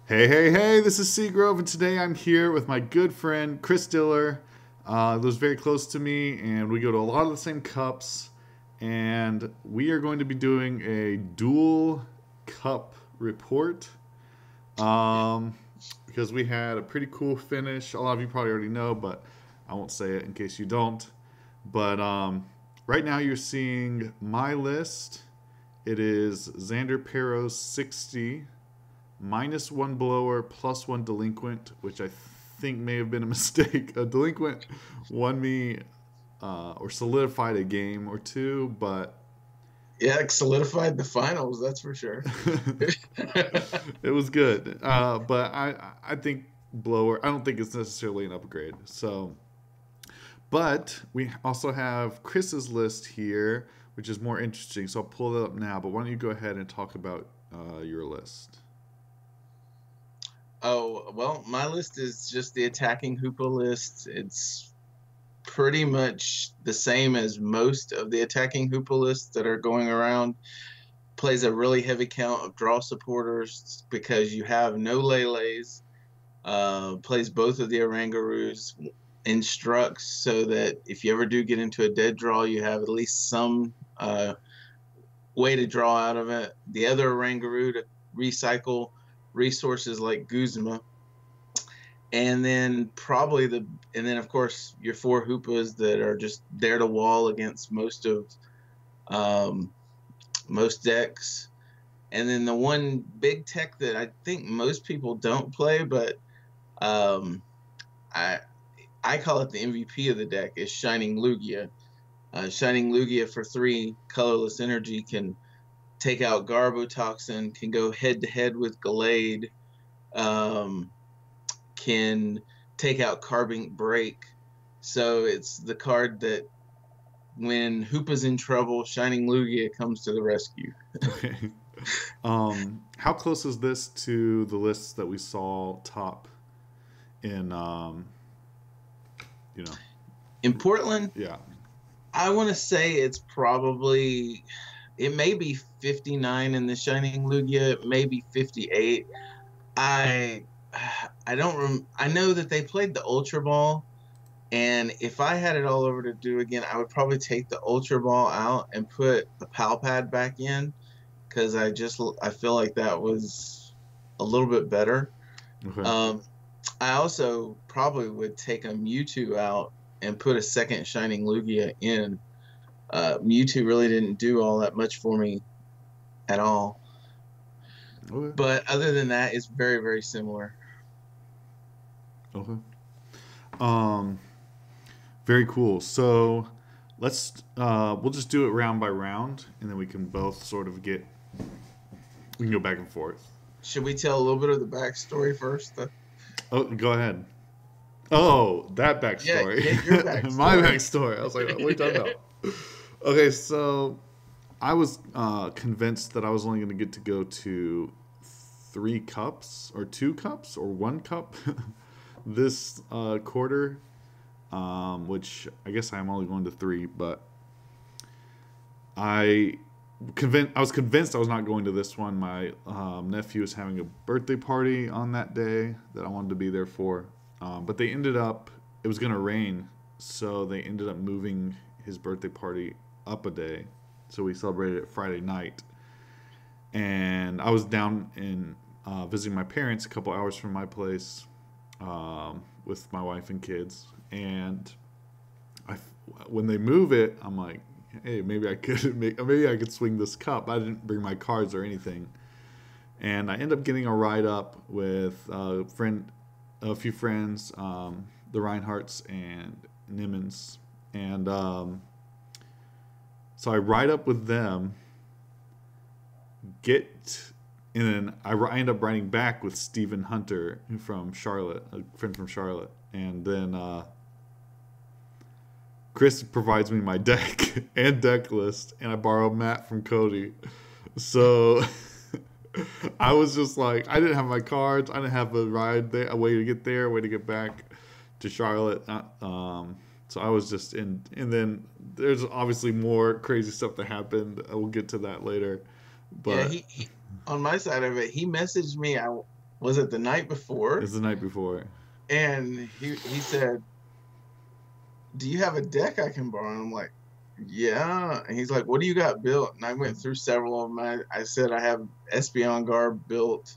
Hey, hey, hey, this is Seagrove, and today I'm here with my good friend Chris Diller. Lives very close to me, and we go to a lot of the same cups. And we are going to be doing a dual cup report because we had a pretty cool finish. A lot of you probably already know, but I won't say it in case you don't. But right now you're seeing my list. It is Xander Pero's 60 minus one blower, plus one delinquent, which I think may have been a mistake. A delinquent won me or solidified a game or two, but Yeah, it solidified the finals, that's for sure. it was good. But I think blower. I don't think it's necessarily an upgrade. So, but we also have Chris's list here, which is more interesting. So I'll pull it up now. But why don't you go ahead and talk about your list? Oh, well, my list is just the attacking Hoopa list. It's pretty much the same as most of the attacking Hoopa lists that are going around. Plays a really heavy count of draw supporters because you have no Lele's. Plays both of the Orangaroos. Instructs so that if you ever do get into a dead draw, you have at least some way to draw out of it. The other Orangaroo to recycle resources like Guzma. And then of course your four Hoopas that are just there to wall against um, most decks. And then the one big tech that I think most people don't play, but um, I I call it the MVP of the deck, is Shining Lugia. Shining Lugia for 3 colorless energy can take out Garbotoxin, can go head to head with Gallade, um, can take out Carbink Break. So it's the card that when Hoopa's in trouble, Shining Lugia comes to the rescue. Okay. How close is this to the lists that we saw top in, you know, In Portland, yeah. I want to say it may be 59 in the Shining Lugia, it may be 58. I I don't I know that they played the Ultra Ball, and if I had it all over to do again, I would probably take the Ultra Ball out and put the Pal Pad back in because I feel like that was a little bit better. Okay. Um, I also probably would take a Mewtwo out and put a second Shining Lugia in. Mewtwo really didn't do all that much for me at all, Okay. but other than that, it's very very similar. Okay. Um, Very cool. So we'll just do it round by round, and then we can both sort of we can go back and forth. Should we tell a little bit of the backstory first? Oh, go ahead. Oh, that Yeah, backstory. yeah, your My backstory. backstory. I was like, what are you talking about? Okay, so I was convinced that I was only going to get to go to 3 cups or 2 cups or 1 cup this quarter, which I guess I'm only going to 3, but I I was convinced I was not going to this one. My nephew was having a birthday party on that day that I wanted to be there for, but they ended up. It was going to rain, so they ended up moving his birthday party up a day. So we celebrated it Friday night, and I was down in visiting my parents a couple hours from my place with my wife and kids. And I, when they move it, I'm like, hey, maybe I could swing this cup. I didn't bring my cards or anything, and I end up getting a ride up with a few friends, the Reinhardts and Nimmons, and so I ride up with them, and then I end up riding back with Stephen Hunter from Charlotte, a friend from Charlotte, and then Chris provides me my deck and deck list, and I borrow Matt from Cody. So I was just like, I didn't have my cards, I didn't have a ride there, a way to get there, a way to get back to Charlotte. So I was just in, and then there's obviously more crazy stuff that happened. We'll get to that later, Yeah, but he on my side of it, he messaged me. was it the night before? It's the night before. And he said, "Do you have a deck I can borrow?" And I'm like, "Yeah." And he's like, "What do you got built?" And I went through several of them. I said I have Espeon Garb built,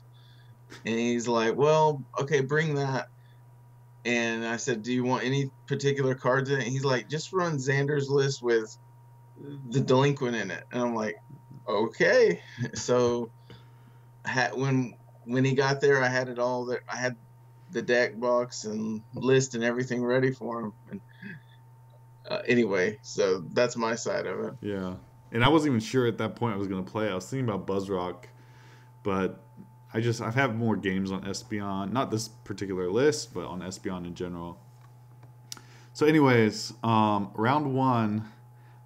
and he's like, "Well, okay, bring that." And I said, "Do you want any particular cards in it?" And he's like, "Just run Xander's list with the delinquent in it." And I'm like, "Okay." So when he got there, I had it all there. I had the deck box and list and everything ready for him. And anyway, so that's my side of it. Yeah. And I wasn't even sure at that point I was going to play. I was thinking about Buzzrock, but I've had more games on Espeon, not this particular list, but on Espeon in general. So anyways, round one,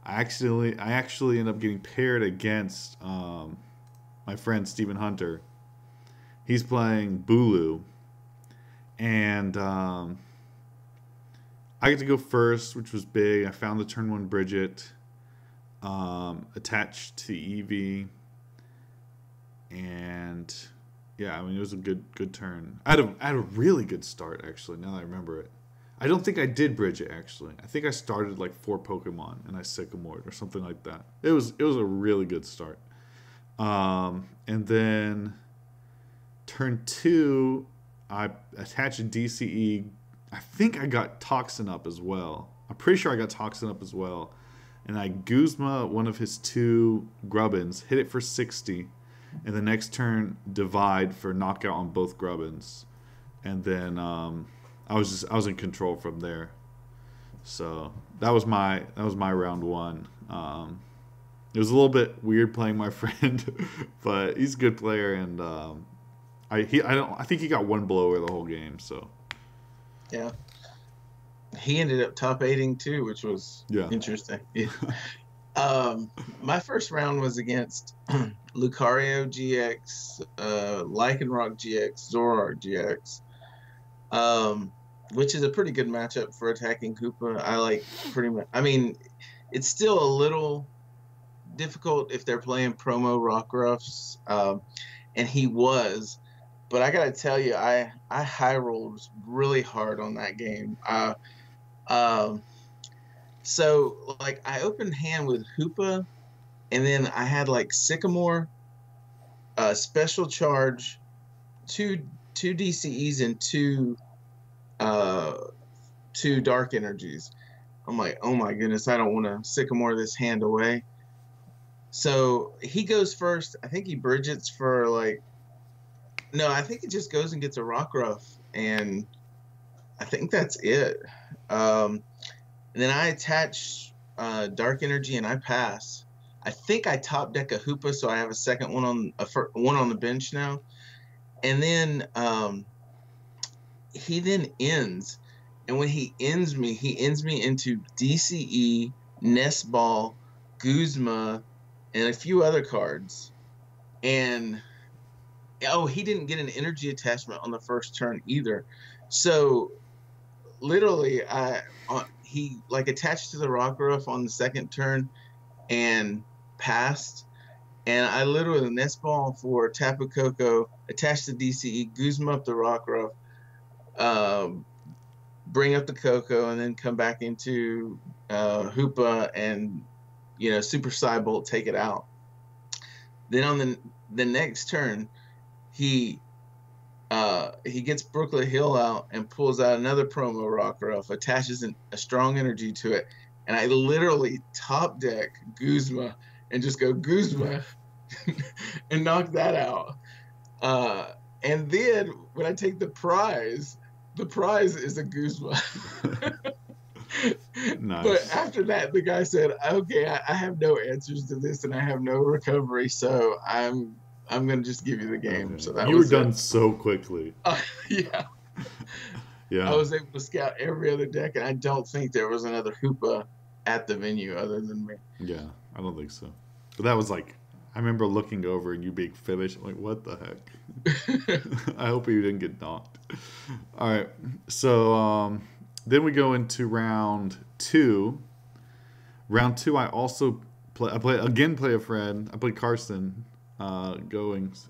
I actually ended up getting paired against my friend Stephen Hunter. He's playing Bulu, and I get to go first, which was big. I found the turn one Bridget attached to Eevee, and yeah, I mean it was a good turn. I had a really good start actually. Now that I remember it, I don't think I did Bridget actually. I think I started like 4 Pokemon and I Sycamored or something like that. It was a really good start. And then turn 2, I attached a DCE. I think I got Toxin up as well. I'm pretty sure I got Toxin up as well. And I Guzma one of his 2 Grubbins, hit it for 60, and the next turn Divide for knockout on both Grubbins. And then I was in control from there. So that was my round one. It was a little bit weird playing my friend, but he's a good player, and I think he got one blower the whole game. So yeah, he ended up top 8ing too, which was interesting. Yeah. My first round was against Lucario GX, Lycanroc GX, Zoroark GX, which is a pretty good matchup for attacking Hoopa. I like pretty much. I mean, it's still a little difficult if they're playing promo Rockruffs, and he was. But I gotta tell you, I high rolled really hard on that game. So like I opened hand with Hoopa, and then I had like Sycamore, special charge, two DCEs and two dark energies. I'm like, oh my goodness, I don't want to Sycamore this hand away. So he goes first. I think he Bridgets for like. No, I think he just goes and gets a Rockruff, and I think that's it. And then I attach Dark Energy, and I pass. I think I top deck a Hoopa, so I have a second one on the bench now. And then he then ends, and when he ends me into DCE, Nest Ball, Guzma, and a few other cards, and. Oh, he didn't get an energy attachment on the first turn either. So literally he like attached to the Rockruff on the second turn and passed. And I literally Nest Ball for Tapu Koko, attached to DCE, Guzma up the Rockruff, bring up the Koko, and then come back into Hoopa and Super Psybolt, take it out. Then on the next turn, he gets Brooklet Hill out and pulls out another promo Rockruff, attaches a strong energy to it, and I literally top deck Guzma and just go Guzma and knock that out. And then when I take the prize is a Guzma. Nice. But after that, the guy said, "Okay, I have no answers to this, and I have no recovery, so I'm gonna just give you the game." Okay. So that you were done so quickly. Yeah. Yeah. I was able to scout every other deck, and I don't think there was another Hoopa at the venue other than me. Yeah, I don't think so. But that was like, I remember looking over and you being finished. I'm like, what the heck? I hope you didn't get knocked. All right. So then we go into round 2. Round 2, I also play a friend. I played Carson. Goings,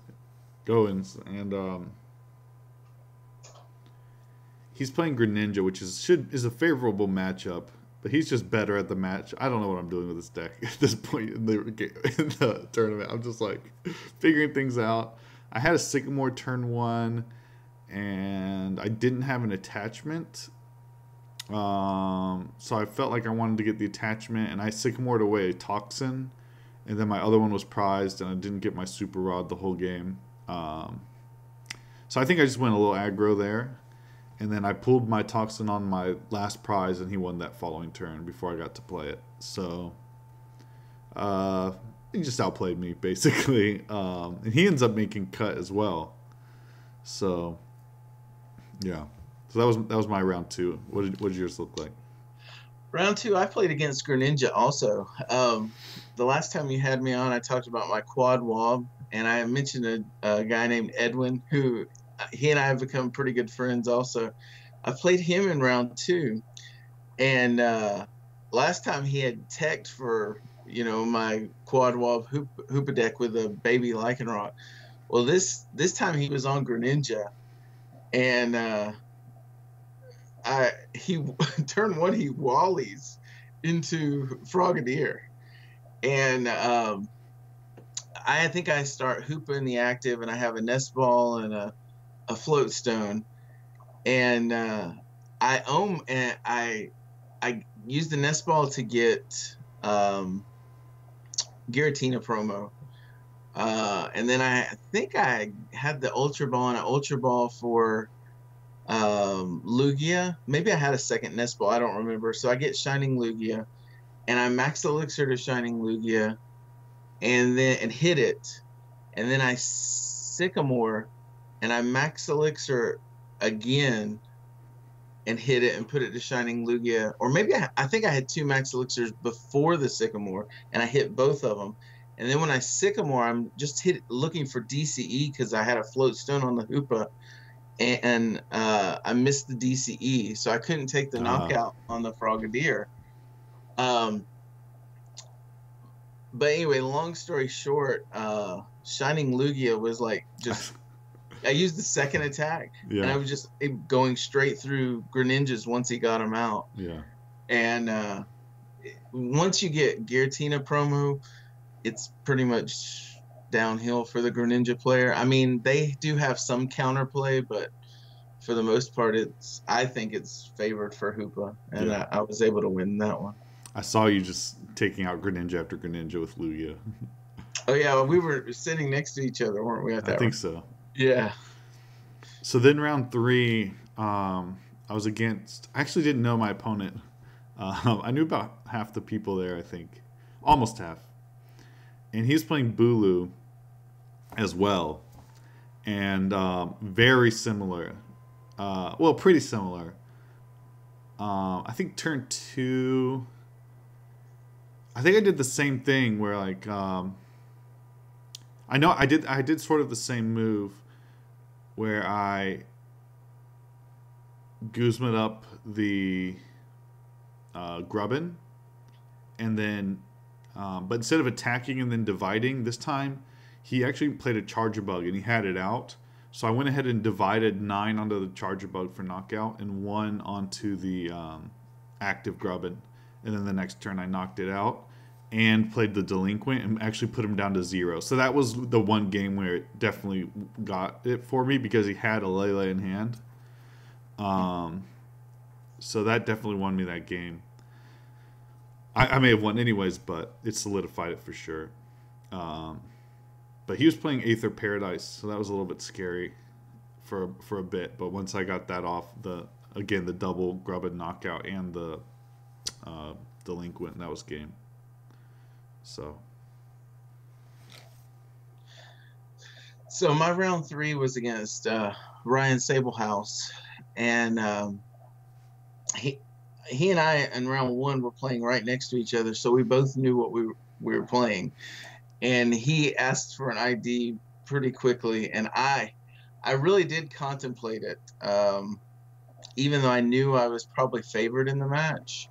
and he's playing Greninja, which is a favorable matchup, but he's just better at the match. I don't know what I'm doing with this deck at this point in the tournament. I'm just like figuring things out. I had a Sycamore turn 1, and I didn't have an attachment. So I felt like I wanted to get the attachment, and I Sycamored away a Toxin, and then my other one was prized, and I didn't get my Super Rod the whole game. So I think I just went a little aggro there, and then I pulled my Toxin on my last prize, and he won that following turn before I got to play it. So he just outplayed me, basically. And he ends up making cut as well. So, yeah. So that was my round 2. What did yours look like? Round 2, I played against Greninja also. The last time you had me on, I talked about my quad wob, and I mentioned a guy named Edwin, who he and I have become pretty good friends also. I played him in round 2, and last time he had teched for, my quad wob Hoopa deck with a baby Lycanroc. Well, this time he was on Greninja, and he turn 1 he wallies into Frogadier, and I think I start Hoopa in the active, and I have a Nest Ball and a Float Stone, and I used the Nest Ball to get Giratina promo, and then I think I had the Ultra Ball and an Ultra Ball for Lugia. Maybe I had a second Nest Ball, I don't remember. So I get Shining Lugia, and I max Elixir to Shining Lugia, and hit it, and then I Sycamore, and I max Elixir again, and hit it and put it to Shining Lugia. Or maybe I think I had 2 max Elixirs before the Sycamore, and I hit both of them. And then when I Sycamore, I'm just looking for DCE because I had a Float Stone on the Hoopa, and I missed the DCE, so I couldn't take the knockout on the Frogadier. But anyway, long story short, Shining Lugia was like just... I used the second attack, and I was just going straight through Greninjas once he got him out. Yeah. And once you get Giratina promo, it's pretty much downhill for the Greninja player. I mean, they do have some counterplay, but for the most part, I think it's favored for Hoopa, and I was able to win that one. I saw you just taking out Greninja after Greninja with Lugia. Oh yeah, well, we were sitting next to each other, weren't we? At that I think so. Yeah. So then round 3, I was against... I actually didn't know my opponent. I knew about half the people there, I think. Almost half. And he was playing Bulu as well. And very similar. Well, pretty similar. I think turn 2... I think I did the same thing where, like... I know I did sort of the same move where I Guzma'd up the Grubbin, and then but instead of attacking and then dividing this time, he actually played a Charger Bug and he had it out. So I went ahead and divided 9 onto the Charger Bug for knockout and 1 onto the active Grubbin, and then the next turn I knocked it out and played the Delinquent and actually put him down to 0. So that was the one game where it definitely got it for me because he had a Lele in hand. So that definitely won me that game. I may have won anyways, but it solidified it for sure. But he was playing Aether Paradise, so that was a little bit scary for a bit. But once I got that off, the double Grubbin knockout and the Delinquent, that was game. So my round 3 was against Ryan Sablehouse, and he and I in round 1 were playing right next to each other, so we both knew what we were playing. And he asked for an ID pretty quickly, and I really did contemplate it, even though I knew I was probably favored in the match.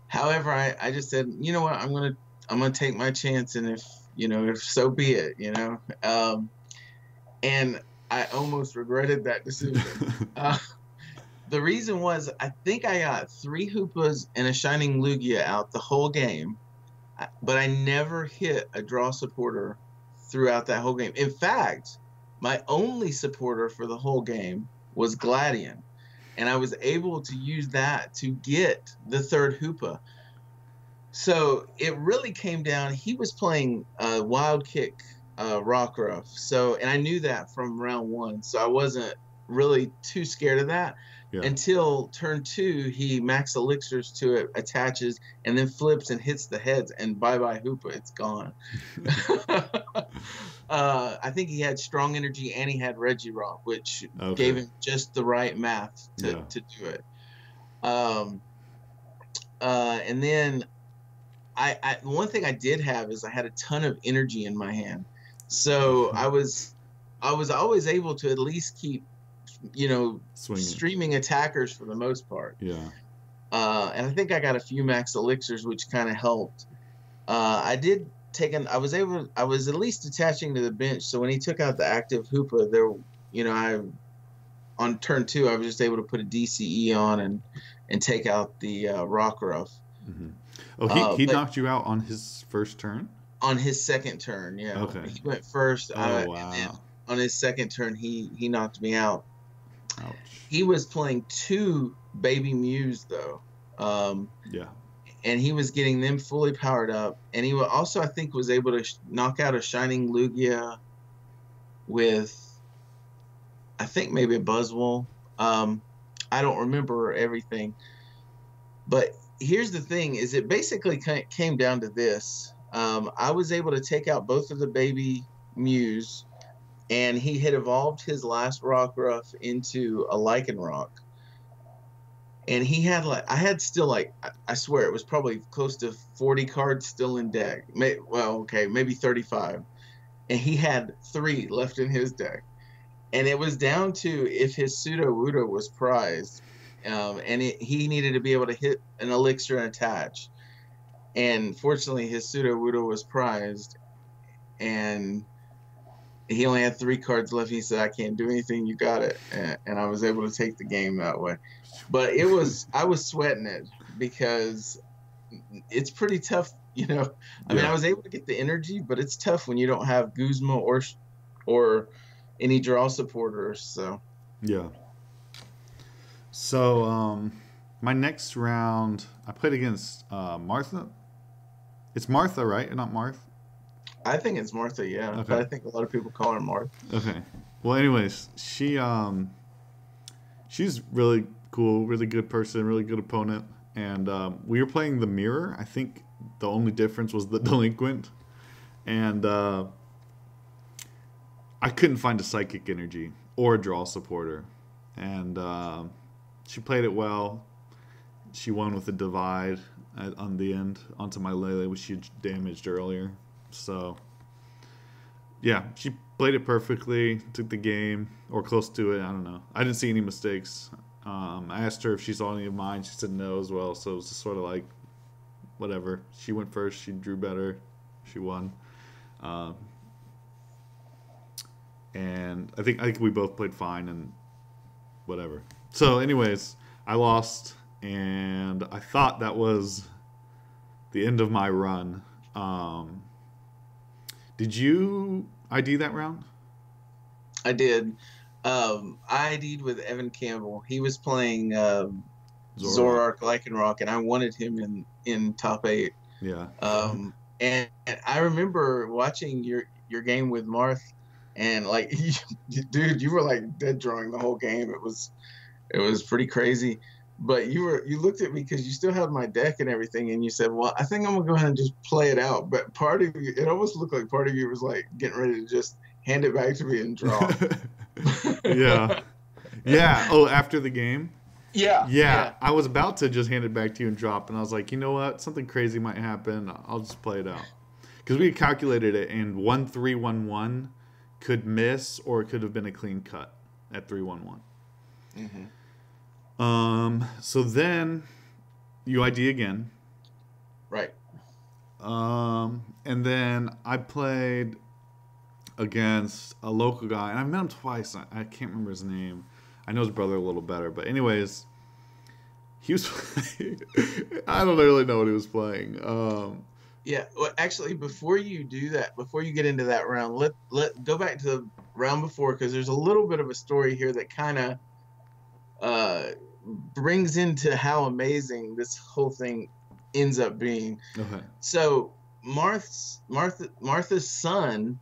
However, I just said, you know what, I'm gonna take my chance, and if so be it, and I almost regretted that decision. The reason was I think I got 3 Hoopas and a Shining Lugia out the whole game, but I never hit a draw supporter throughout that whole game. In fact, my only supporter for the whole game was Gladion, and I was able to use that to get the third Hoopa. So it really came down. He was playing Wild Kick Rockruff, so and I knew that from round one, so I wasn't really too scared of that Yeah. until turn two. He max elixirs to it, attaches, and then flips and hits the heads, and bye bye Hoopa, it's gone. I think he had strong energy and he had Regirock, which gave him just the right math to do it. And then one thing I did have is I had a ton of energy in my hand, so I was always able to at least keep, streaming attackers for the most part. Yeah. And I think I got a few max elixirs, which kind of helped. I was at least attaching to the bench, so when he took out the active Hoopa, on turn two, I was just able to put a DCE on and take out the Rockruff. Mm-hmm. Oh, he knocked you out on his first turn? On his second turn, yeah. Okay. He went first. Oh, wow. And then on his second turn, he knocked me out. Ouch. He was playing 2 Baby Mews, though. Yeah. And he was getting them fully powered up. And he also, I think, was able to knock out a Shining Lugia with, I think, maybe a Buzzwole. I don't remember everything. But here's the thing, is it basically came down to this. I was able to take out both of the Baby Mews, and he had evolved his last Rockruff into a Lycanroc. And he had I swear it was probably close to 40 cards still in deck. Maybe 35. And he had 3 left in his deck. And it was down to if his Sudowoodo was prized. And he needed to be able to hit an elixir and attach. And fortunately, his Sudowoodo was prized. And he only had 3 cards left. He said, "I can't do anything. You got it." And I was able to take the game that way. But I was sweating it because it's pretty tough, I mean, I was able to get the energy, but it's tough when you don't have Guzma or any draw supporters. So yeah. So my next round, I played against Martha. It's Martha, right? Not Marth? I think it's Martha, yeah. Okay. But I think a lot of people call her Martha. Okay. Well, anyways, she's really cool, really good person, really good opponent. And we were playing the Mirror. I think the only difference was the Delinquent. And I couldn't find a Psychic Energy or a Draw supporter. And she played it well. She won with a Divide on the end onto my Lele, which she damaged earlier. So, yeah, she played it perfectly, took the game, or close to it. I don't know. I didn't see any mistakes. I asked her if she saw any of mine. She said no as well. So it was just sort of like, whatever. She went first. She drew better. She won. And I think we both played fine and whatever. So, anyways, I lost, and I thought that was the end of my run. Did you ID that round? I did. I ID'd with Evan Campbell. He was playing Zoroark Lycanroc, and I wanted him in top 8. Yeah. And I remember watching your game with Marth, and like, dude, you were like dead drawing the whole game. It was pretty crazy. But you looked at me because you still had my deck and everything, and you said, "Well, I think I'm gonna go ahead and just play it out." But part of you, it almost looked like part of you was like getting ready to just hand it back to me and draw. Yeah. Yeah. Oh, after the game? Yeah. I was about to just hand it back to you and drop, and I was like, you know what? Something crazy might happen. I'll just play it out. Because we calculated it, and 1-3-1-1 could miss, or it could have been a clean cut at 3-1-1. Mm-hmm. So then you ID again. Right. And then I played against a local guy, and I met him twice. I can't remember his name. I know his brother a little better, but anyways, he was playing, I don't really know what he was playing. Yeah, well, actually, before you do that, before you get into that round, let go back to the round before, because there's a little bit of a story here that kind of brings into how amazing this whole thing ends up being. Okay. So Martha's son,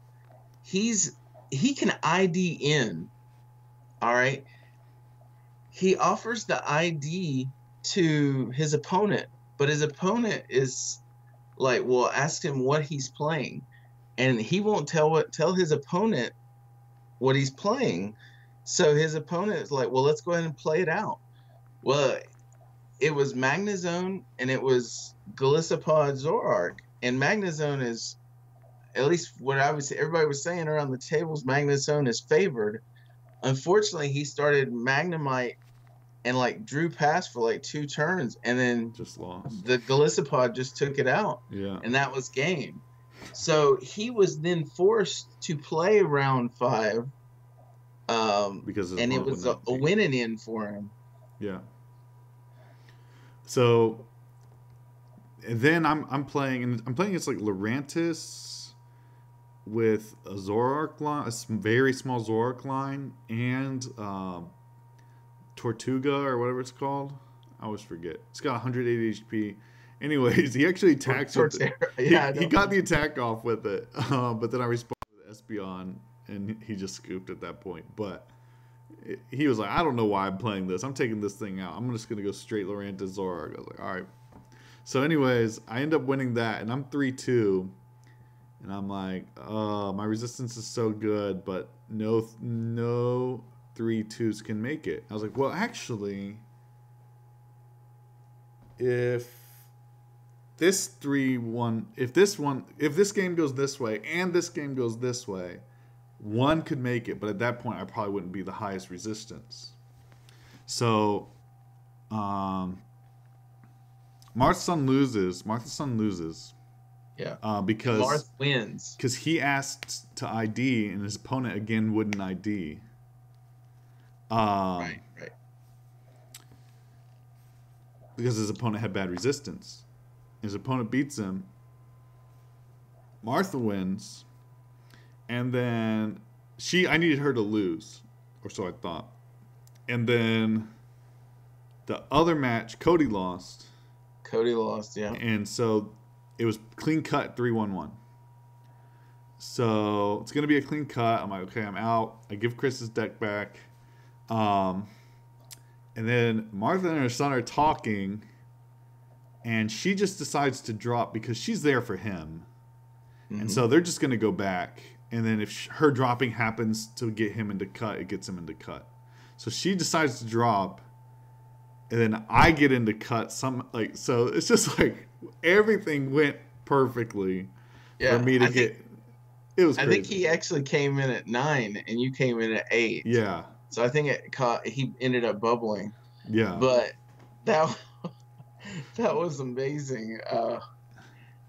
he can ID in. All right. He offers the ID to his opponent, but his opponent is like, well, ask him what he's playing, and he won't tell his opponent what he's playing. So his opponent is like, well, let's go ahead and play it out. Well, it was Magnezone and it was Golisopod Zoroark, and Magnezone is, at least what everybody was saying around the tables, Magnezone is favored. Unfortunately, he started Magnemite and like drew past for like 2 turns, and then just lost. The Golisopod just took it out. Yeah. And that was game. So he was then forced to play round 5. Because and it was a winning in for him. Yeah. So and then I'm playing against like Lurantis with a Zoroark line, a very small Zoroark line, and Tortuga or whatever it's called. I always forget. It's got 180 HP. Anyways, he actually attacks with it. He got the attack off with it, but then I responded with Espeon, and he just scooped at that point. But he was like, I don't know why I'm playing this. I'm taking this thing out. I'm just going to go straight Lurantis Zoroark. I was like, all right. So anyways, I end up winning that, and I'm 3-2. And I'm like, my resistance is so good, but no 3-2s can make it. I was like, well, actually, if this 3-1, if this game goes this way and this game goes this way, one could make it, but at that point, I probably wouldn't be the highest resistance. So, Martha's son loses. Yeah. Because Marth wins. Because he asked to ID, and his opponent again wouldn't ID. Right. Because his opponent had bad resistance. His opponent beats him. Martha wins. And then I needed her to lose. Or so I thought. And then the other match, Cody lost. Yeah. And so it was clean cut 3-1-1. So it's going to be a clean cut. I'm like, okay, I'm out. I give Chris his deck back. And then Martha and her son are talking, and she just decides to drop because she's there for him. Mm-hmm. And so they're just going to go back. And then if her dropping happens to get him into cut, it gets him into cut. So she decides to drop, and then I get into cut. So it's just like everything went perfectly for me to get. It was crazy. I think he actually came in at 9, and you came in at 8. Yeah. So I think he ended up bubbling. Yeah. But that was amazing.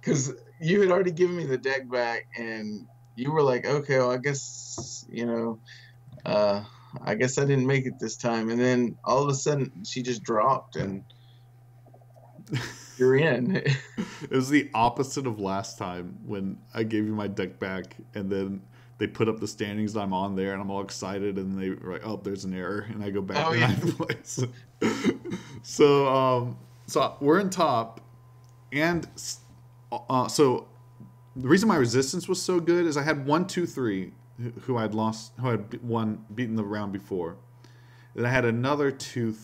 Because you had already given me the deck back, and you were like, okay, well, I guess, I guess I didn't make it this time. And then all of a sudden, she just dropped, and you're in. It was the opposite of last time when I gave you my deck back, and then they put up the standings and I'm on there and I'm all excited, and they were like, oh, there's an error, and I go back to ninth place. So we're in top, and so the reason my resistance was so good is I had 1-2-3 who had beaten the round before. Then I had another 2-3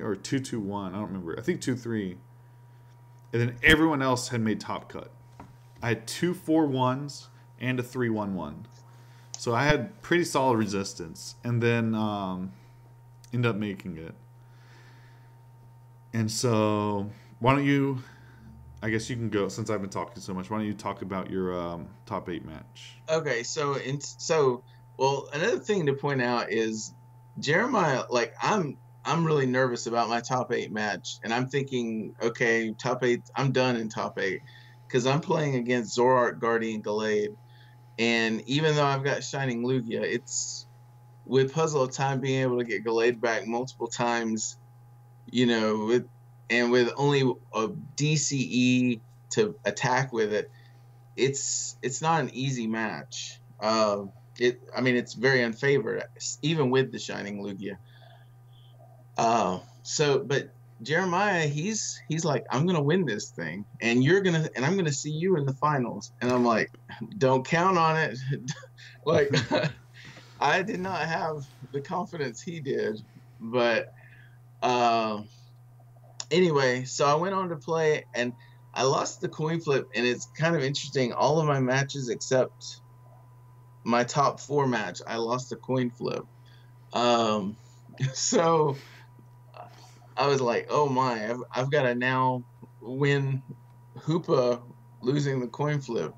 or 2-2-1, I don't remember. I think 2-3. And then everyone else had made top cut. I had 2 4-1s and a 3-1-1. So I had pretty solid resistance, and then ended up making it. And so why don't you, I guess you can go, since I've been talking so much, why don't you talk about your top 8 match? Okay, so another thing to point out is Jeremiah, like I'm really nervous about my top 8 match, and I'm thinking, okay, top 8, I'm done in top 8 because I'm playing against Zoroark, Guardian, Gallade, and even though I've got Shining Lugia, with Puzzle of Time being able to get Gallade back multiple times, you know, with only a DCE to attack with it, it's not an easy match. I mean, it's very unfavored, even with the Shining Lugia. But Jeremiah, he's like, I'm gonna win this thing, and I'm gonna see you in the finals. And I'm like, don't count on it. Like, I did not have the confidence he did, but anyway, so I went on to play, and I lost the coin flip, and it's kind of interesting. All of my matches except my top 4 match, I lost the coin flip. So I was like, oh my, I've got to now win Hoopa losing the coin flip.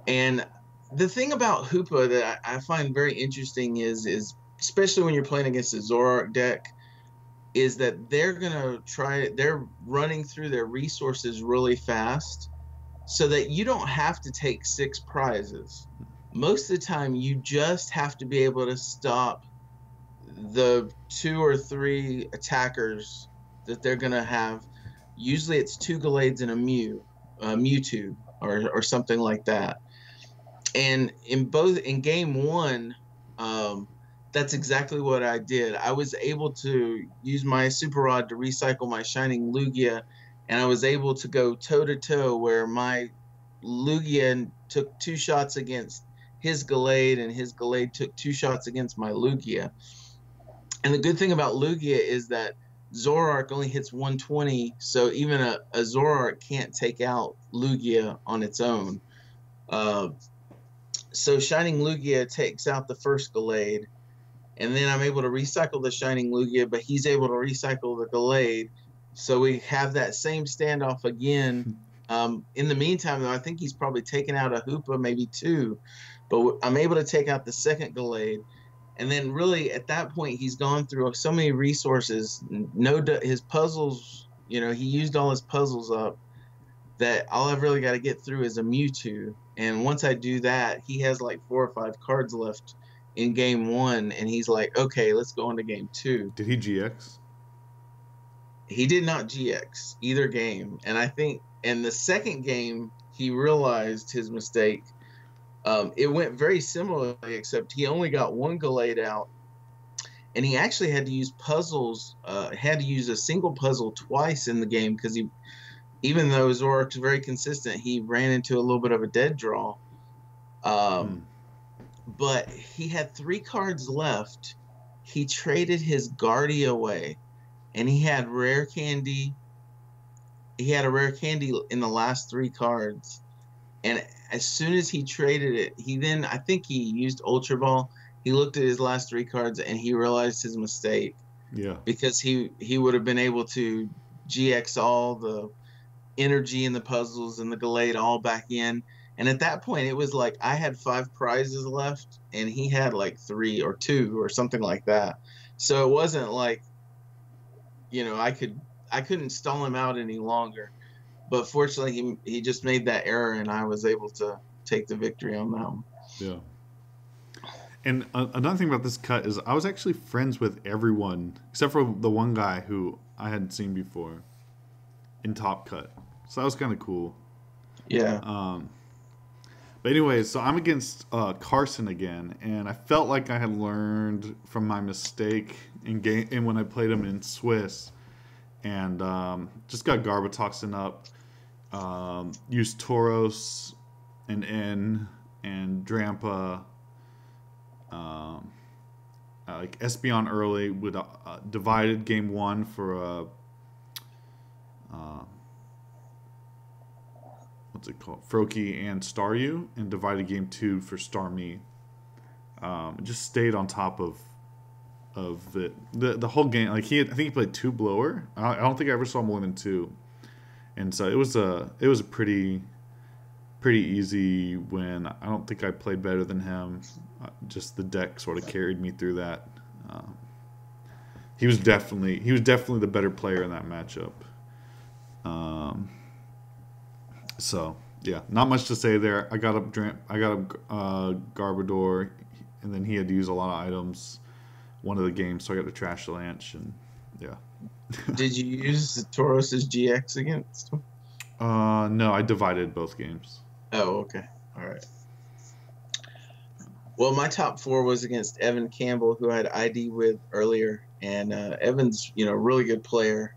And the thing about Hoopa that I find very interesting is especially when you're playing against a Zoroark deck, is that they're running through their resources really fast so that you don't have to take 6 prizes. Most of the time, you just have to be able to stop the 2 or 3 attackers that they're going to have. Usually it's 2 Gallades and a Mewtwo or something like that. And in game 1, that's exactly what I did. I was able to use my Super Rod to recycle my Shining Lugia, and I was able to go toe-to-toe where my Lugia took 2 shots against his Gallade, and his Gallade took 2 shots against my Lugia. And the good thing about Lugia is that Zoroark only hits 120, so even a Zoroark can't take out Lugia on its own. So Shining Lugia takes out the first Gallade, and then I'm able to recycle the Shining Lugia, but he's able to recycle the Gallade. So we have that same standoff again. In the meantime, though, I think he's probably taken out a Hoopa, maybe 2. But I'm able to take out the second Gallade. And then really at that point, he's gone through so many resources. His puzzles, he used all his puzzles up, that all I've really got to get through is a Mewtwo. And once I do that, he has like 4 or 5 cards left in game 1, and he's like, okay, let's go into game 2. Did he GX? He did not GX either game. And I think in the second game, he realized his mistake. It went very similarly, except he only got 1 Gallade out, and he actually had to use puzzles, had to use a single puzzle twice in the game, because even though Zoroark's very consistent, he ran into a little bit of a dead draw. But he had 3 cards left. He traded his Guardia away, and he had rare candy. He had a rare candy in the last 3 cards. And as soon as he traded it, I think he used Ultra Ball. He looked at his last 3 cards, and he realized his mistake. Yeah. Because he would have been able to GX all the energy and the puzzles and the Gallade all back in. And at that point, it was like I had 5 prizes left, and he had like 3 or 2 or something like that. So it wasn't like, I couldn't stall him out any longer. But fortunately, he just made that error, and I was able to take the victory on that one. Yeah. And another thing about this cut is I was actually friends with everyone except for the one guy who I hadn't seen before in Top Cut. So that was kind of cool. Yeah. But anyways, so I'm against Carson again, and I felt like I had learned from my mistake in when I played him in Swiss, and just got Garbatoxin up, used Tauros and N and Drampa, like Espeon early with divided game 1 for what's it called? Froakie and Staryu, and divided game 2 for Starmie. Just stayed on top of it the whole game. Like I think he played 2 blower. I don't think I ever saw more than 2, and so it was a pretty easy win. I don't think I played better than him. Just the deck sort of carried me through that. He was definitely the better player in that matchup. So yeah, not much to say there. I got up Garbodor, and then he had to use a lot of items one of the games, so I got to trash the Lanch, and yeah. Did you use Tauros's GX against him? No, I divided both games. Oh, okay. All right. Well, my top 4 was against Evan Campbell, who I had ID with earlier, and Evan's, really good player.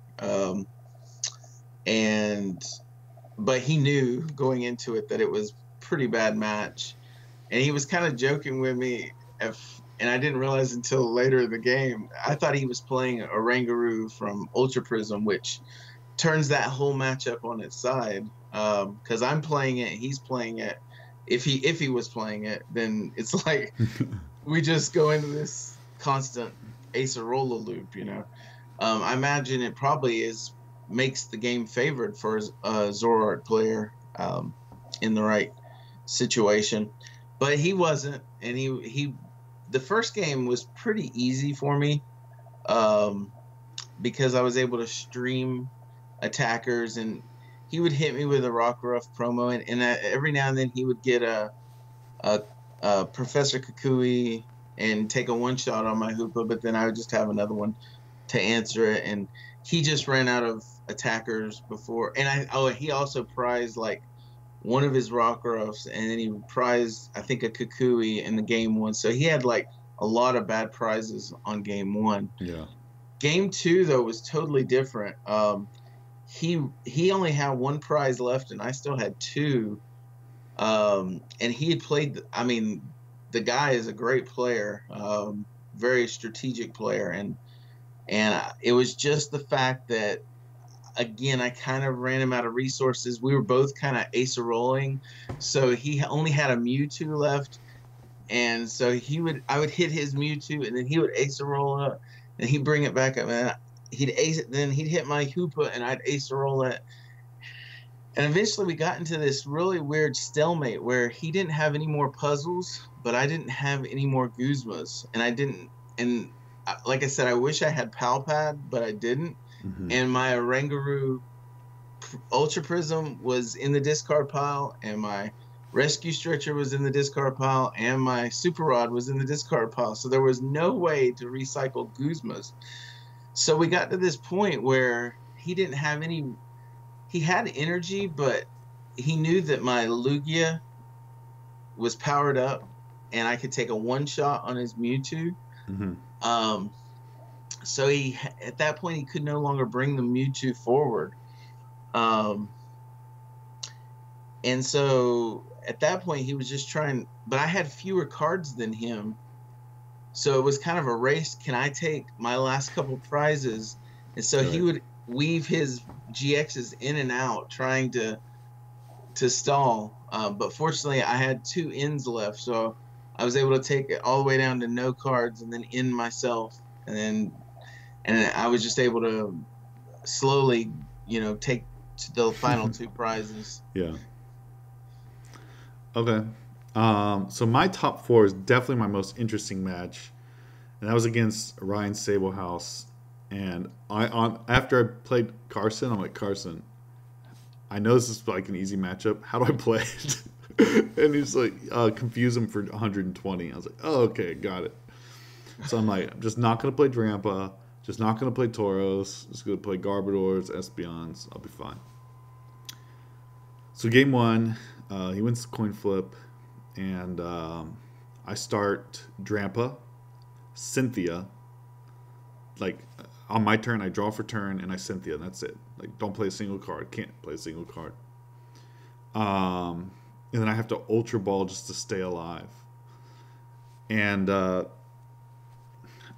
But he knew going into it that it was pretty bad match, and he was kind of joking with me, and I didn't realize until later in the game. I thought he was playing a Rangaroo from Ultra Prism, which turns that whole matchup on its side. Because I'm playing it, he's playing it. If he was playing it, then it's like we just go into this constant Acerola loop. I imagine it probably makes the game favored for a Zoroark player in the right situation, but he wasn't, and he the first game was pretty easy for me because I was able to stream attackers, and he would hit me with a Rockruff promo, and every now and then he would get a Professor Kukui and take a one-shot on my Hoopa, but then I would just have another one to answer it, and he just ran out of attackers before. And he also prized like one of his Rockruffs, and then he prized, I think, a Kukui in the game 1. So he had like a lot of bad prizes on game 1. Yeah. Game 2 though was totally different. He only had 1 prize left, and I still had 2. And he had played. I mean, the guy is a great player, very strategic player, and it was just the fact that, again, I kind of ran him out of resources. We were both kind of ace-rolling, so he only had a Mewtwo left, and so I would hit his Mewtwo, and then he would ace-roll up, and he'd bring it back up, and he'd ace it, then he'd hit my Hoopa, and I'd ace-roll it. And eventually we got into this really weird stalemate where he didn't have any more puzzles, but I didn't have any more Guzmas, and like I said, I wish I had Palpad, but I didn't. Mm-hmm. And my Rangaroo Ultra Prism was in the discard pile, and my Rescue Stretcher was in the discard pile, and my Super Rod was in the discard pile. So there was no way to recycle Guzmas. So we got to this point where he didn't have any. He had energy, but he knew that my Lugia was powered up, and I could take a one-shot on his Mewtwo. Mm-hmm. So at that point, he could no longer bring the Mewtwo forward. And so at that point, he was just trying, but I had fewer cards than him. So it was kind of a race. Can I take my last couple prizes? And so he would weave his GXs in and out, trying to stall. But fortunately, I had 2 ends left, so I was able to take it all the way down to no cards and then end myself. And I was just able to slowly, take the final 2 prizes. Yeah. Okay. So my top 4 is definitely my most interesting match, and that was against Ryan Sablehouse. And after I played Carson, I'm like, Carson, I know this is like an easy matchup. How do I play it? And he's like, confuse him for 120. I was like, oh, okay, got it. So I'm like, I'm just not going to play Drampa, just not going to play Tauros, just going to play Garbodors, Espeons. I'll be fine. So game 1, he wins the coin flip, and I start Drampa, Cynthia. Like, on my turn, I draw for turn, and I Cynthia, and that's it. Like, don't play a single card. Can't play a single card. And then I have to Ultra Ball just to stay alive. And I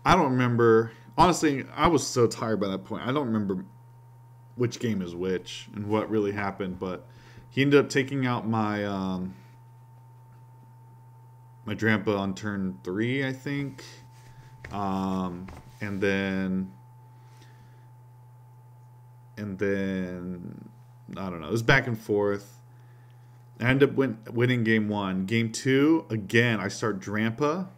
don't remember. Honestly, I was so tired by that point. I don't remember which game is which and what really happened. But he ended up taking out my my Drampa on turn 3, I think. And then I don't know. It was back and forth. I ended up winning game 1. Game 2, again, I start Drampa.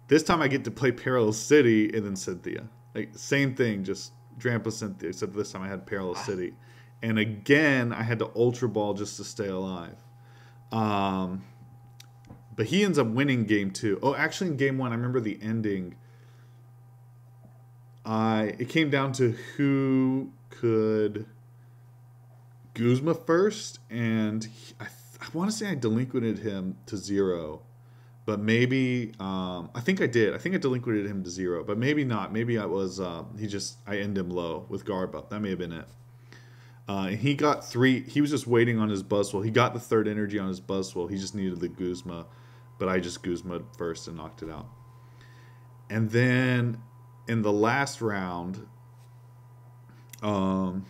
This time I get to play Perilous City and then Cynthia. Like, same thing, just Drampa, Cynthia, except this time I had Perilous City. And again, I had to Ultra Ball just to stay alive. But he ends up winning game 2. Oh, actually, in game 1, I remember the ending. It came down to who could Guzma first, and I want to say I delinquented him to 0. But maybe, I think I did. I think I delinquented him to 0, but maybe not. Maybe I was, I ended him low with Garba. That may have been it. And he got 3. He was just waiting on his Buzzwole. He got the 3rd energy on his Buzzwole. He just needed the Guzma. But I just Guzma'd first and knocked it out. And then in the last round, again,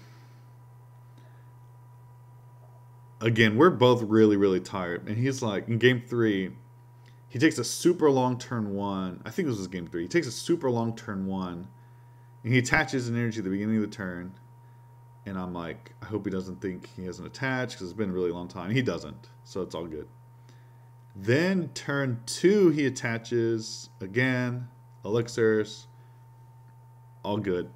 we're both really, really tired. And he's like, in game 3, he takes a super long turn 1. I think this was game 3. He takes a super long turn 1. And he attaches an energy at the beginning of the turn. And I'm like, I hope he doesn't think he hasn't attached because it's been a really long time. He doesn't. So it's all good. Then turn 2, he attaches again. Elixirs. All good.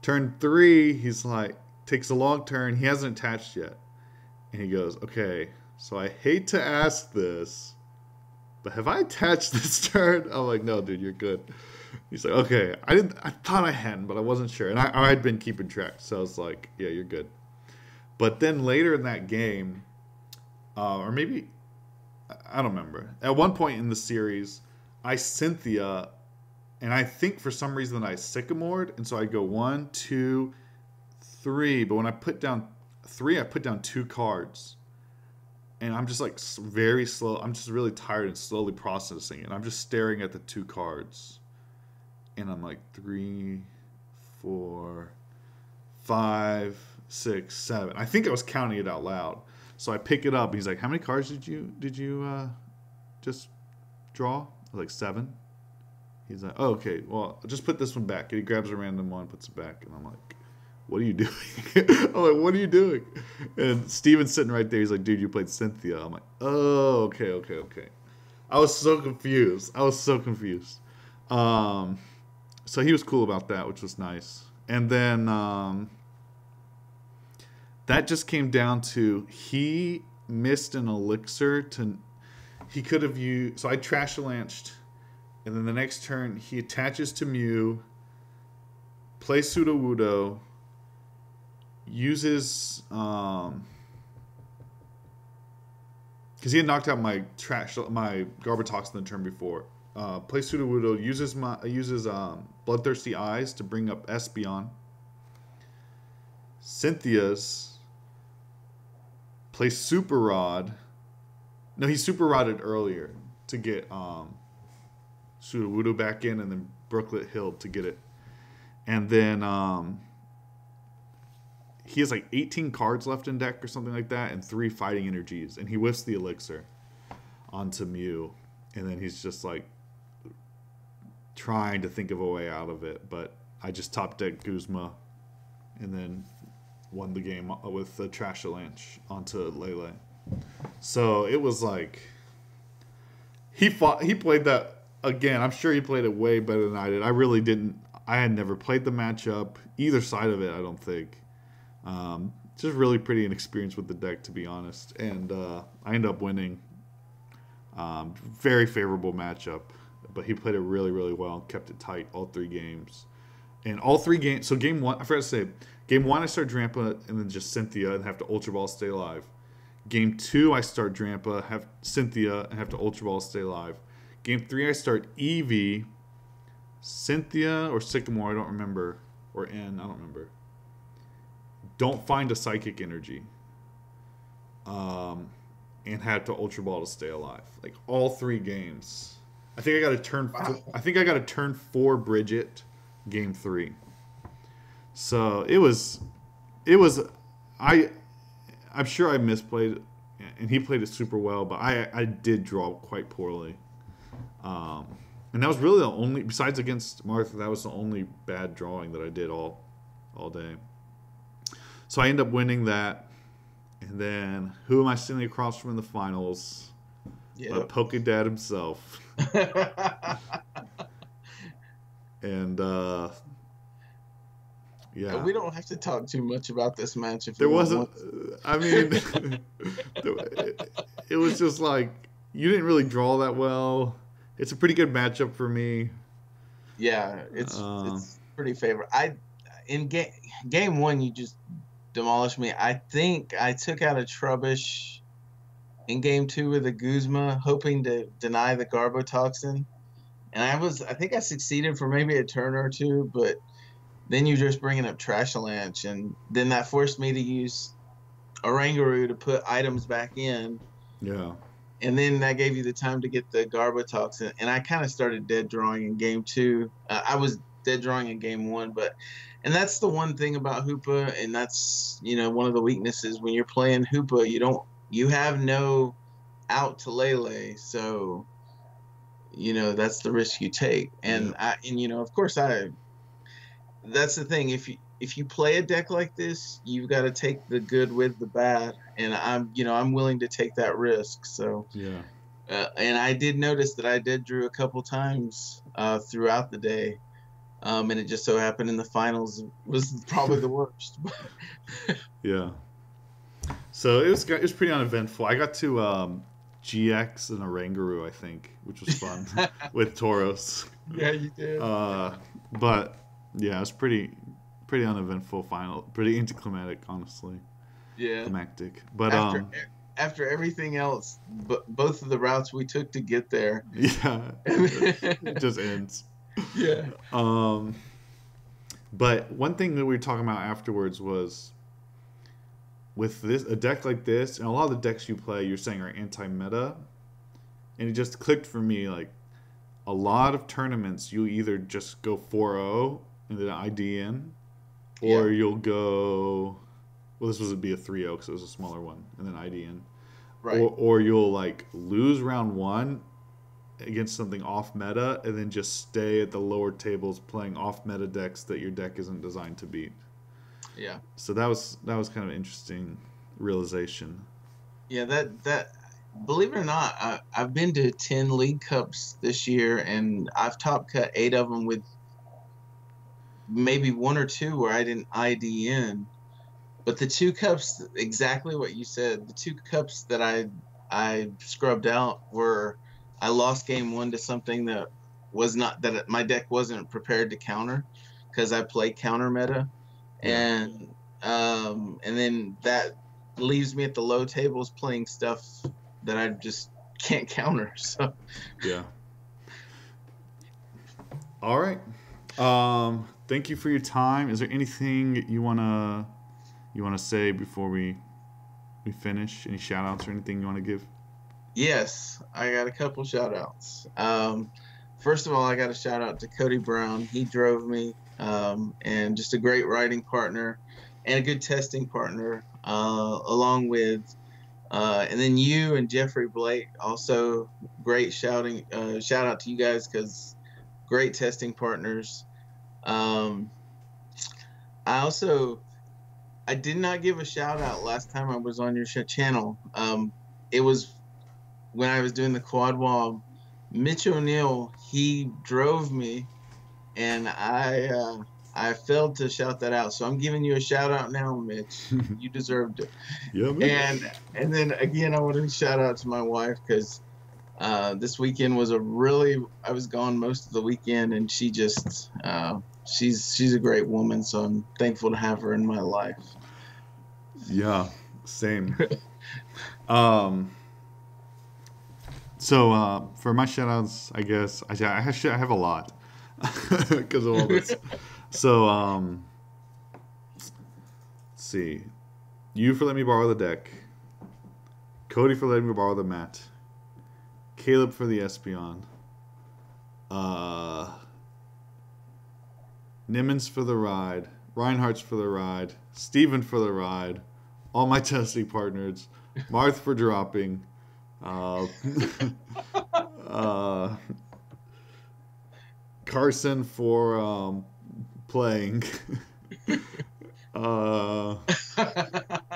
Turn 3, he's like, takes a long turn. He hasn't attached yet. And he goes, okay, so I hate to ask this, but have I attached this turn? I'm like, no, dude, you're good. He's like, okay. I thought I hadn't, but I wasn't sure. And I'd been keeping track. So I was like, yeah, you're good. But then later in that game, or maybe, I don't remember. At one point in the series, I Cynthia, and I think for some reason I Sycamored. And so I go 1, 2, 3. But when I put down 3, I put down 2 cards. And I'm just like very slow. I'm just really tired and slowly processing it. I'm just staring at the 2 cards. And I'm like 3, 4, 5, 6, 7. I think I was counting it out loud. So I pick it up. He's like, "How many cards did you just draw?" I was like, 7. He's like, "Oh, okay. Well, I'll just put this one back." And he grabs a random one, puts it back, and I'm like, "What are you doing?" I'm like, "What are you doing?" And Steven's sitting right there. He's like, "Dude, you played Cynthia." I'm like, "Oh, okay." I was so confused. So he was cool about that, which was nice. And then that just came down to he missed an elixir to. He could have used. So I Trash-a-Lanched, and then the next turn he attaches to Mew, plays Sudowoodo, uses because he had knocked out my Garbatoxin the turn before. Plays Sudowoodo, uses Bloodthirsty Eyes to bring up Espeon. Cynthia's plays Super Rod. No, he Super Rodded earlier to get Sudowoodo back in, and then Brooklet Hill to get it. And then he has like 18 cards left in deck or something like that, and 3 fighting energies, and he whiffs the elixir onto Mew, and then he's just like trying to think of a way out of it, but I just top decked Guzma and then won the game with the Trash-a-Lanche onto Lele. So it was like he played that again. I'm sure he played it way better than I did. I really didn't. I had never played the matchup, either side of it, I don't think. Just really pretty inexperienced with the deck, to be honest. And I ended up winning. Very favorable matchup. But he played it really, really well and kept it tight all 3 games. And all 3 games... So game 1... I forgot to say. Game 1, I start Drampa and then just Cynthia and have to Ultra Ball stay alive. Game 2, I start Drampa, have Cynthia, and have to Ultra Ball stay alive. Game 3, I start Eevee, Cynthia, or Sycamore, I don't remember. Or N, I don't remember. Don't find a Psychic Energy. And had to Ultra Ball to stay alive. Like, all 3 games... I think I got a turn 4 Bridget, game 3. So it was I'm sure I misplayed, and he played it super well, but I did draw quite poorly. And that was really the only, besides against Martha, that was the only bad drawing that I did all day. So I ended up winning that, and then who am I sitting across from in the finals? Yep. Pokedad himself. And yeah, we don't have to talk too much about this match. If there wasn't, I mean, it was just like you didn't really draw that well. It's a pretty good matchup for me. Yeah, Um, it's pretty favorable. In game one, you just demolished me. I think I took out a Trubbish in game two with a Guzma, hoping to deny the Garbotoxin. And I think I succeeded for maybe a turn or two, but then you just bringing up Trashalanch, and then that forced me to use Oranguru to put items back in. yeah. And then that gave you the time to get the Garbotoxin. And I kind of started dead drawing in game two. I was dead drawing in game one, and that's the one thing about Hoopa, and that's, one of the weaknesses when you're playing Hoopa, you have no out to Lele. So, that's the risk you take. And of course that's the thing. If you play a deck like this, you've got to take the good with the bad, and I'm willing to take that risk. So Yeah. and I did notice that I did drew a couple times throughout the day, and it just so happened in the finals was probably the worst. Yeah. So it was pretty uneventful. I got to GX and Oranguru, I think, which was fun with Tauros. Yeah, you did. But yeah, it was pretty uneventful final, pretty anticlimactic, honestly. Yeah. Climactic. But after everything else, both of the routes we took to get there. Yeah. It just ends. Yeah. But one thing that we were talking about afterwards was with a deck like this, and a lot of the decks you play, you're saying are anti-meta, and it just clicked for me. Like a lot of tournaments, you either just go 4-0 and then ID in, or you'll go. Well, this would be a 3-0 because it was a smaller one, and then ID in. Right. Or you'll like lose round one against something off meta, and then just stay at the lower tables playing off meta decks that your deck isn't designed to beat. Yeah. So that was kind of an interesting realization. Yeah, that believe it or not, I've been to 10 League Cups this year, and I've top cut 8 of them with maybe 1 or 2 where I didn't ID in. But the 2 cups, exactly what you said, the 2 cups that I scrubbed out were I lost game 1 to something that was not, that my deck wasn't prepared to counter because I played counter meta. Yeah. And then that leaves me at the low tables playing stuff that I just can't counter. So yeah. All right. Thank you for your time. Is there anything you wanna say before we finish? Any shout outs or anything you want to give? Yes, I got a couple shout outs. First of all, I got a shout out to Cody Brown. He drove me, and just a great writing partner and a good testing partner, along with, and then you and Jeffrey Blake, also great shout out to you guys because great testing partners. I did not give a shout out last time I was on your channel. It was when I was doing the quad wall. Mitch O'Neill, he drove me, and I failed to shout that out. So I'm giving you a shout out now, Mitch. You deserved it. Yeah, Mitch. And then again, I want to shout out to my wife because this weekend was I was gone most of the weekend, and she just she's a great woman, so I'm thankful to have her in my life. Yeah, same. So for my shoutouts, I guess I have a lot because of all this. So let's see, you for letting me borrow the deck, Cody for letting me borrow the mat, Caleb for the Espeon, Nimmons for the ride, Reinhardt's for the ride, Steven for the ride, all my testing partners, Marth for dropping, Carson for playing,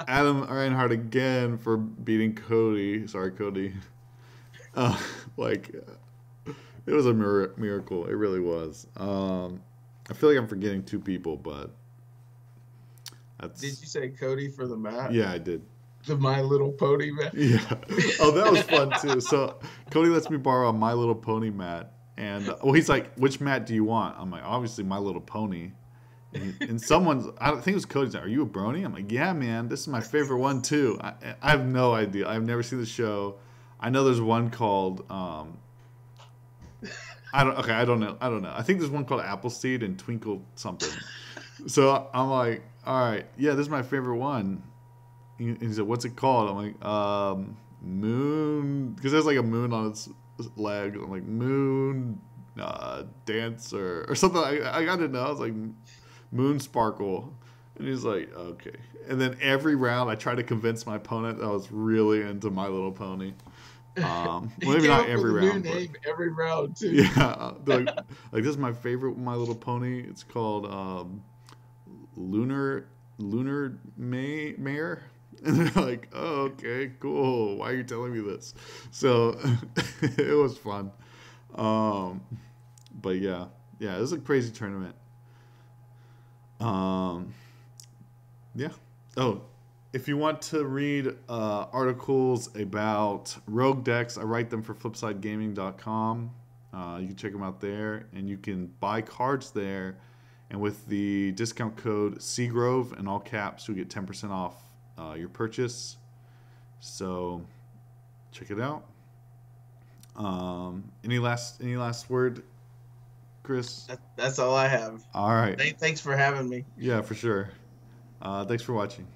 Adam Reinhardt again for beating Cody. Sorry, Cody. It was a miracle. It really was. I feel like I'm forgetting 2 people, but Did you say Cody for the mat? Yeah, I did. The My Little Pony mat. Yeah. Oh, that was fun too. So Cody lets me borrow a My Little Pony mat, and well, he's like, "Which mat do you want?" I'm like, "Obviously, My Little Pony." And someone's, I don't think it was Cody's. Like, "Are you a brony?" I'm like, "Yeah, man. This is my favorite one too." I have no idea. I've never seen the show. I know there's one called. I don't. Okay, I don't know. I think there's one called Appleseed and Twinkle something. So I'm like, all right, yeah, this is my favorite one. And he said, "What's it called?" I'm like, Moon, because there's like a moon on its leg. I'm like, Moon Dancer or something. I got to know. I was like, Moon Sparkle. And he's like, okay. And then every round, I try to convince my opponent that I was really into My Little Pony. Maybe not every round. New name every round too. Yeah, like this is my favorite My Little Pony. It's called Lunar Mare. And they're like, "Oh, okay, cool. Why are you telling me this?" So it was fun. But yeah, it was a crazy tournament. Yeah. Oh, if you want to read articles about Rogue decks, I write them for FlipsideGaming.com. You can check them out there, and you can buy cards there. And with the discount code Seagrove in all caps, you get 10% off your purchase. So check it out. Any last word, Chris? That's all I have. All right. Thanks for having me. Yeah, for sure. Thanks for watching.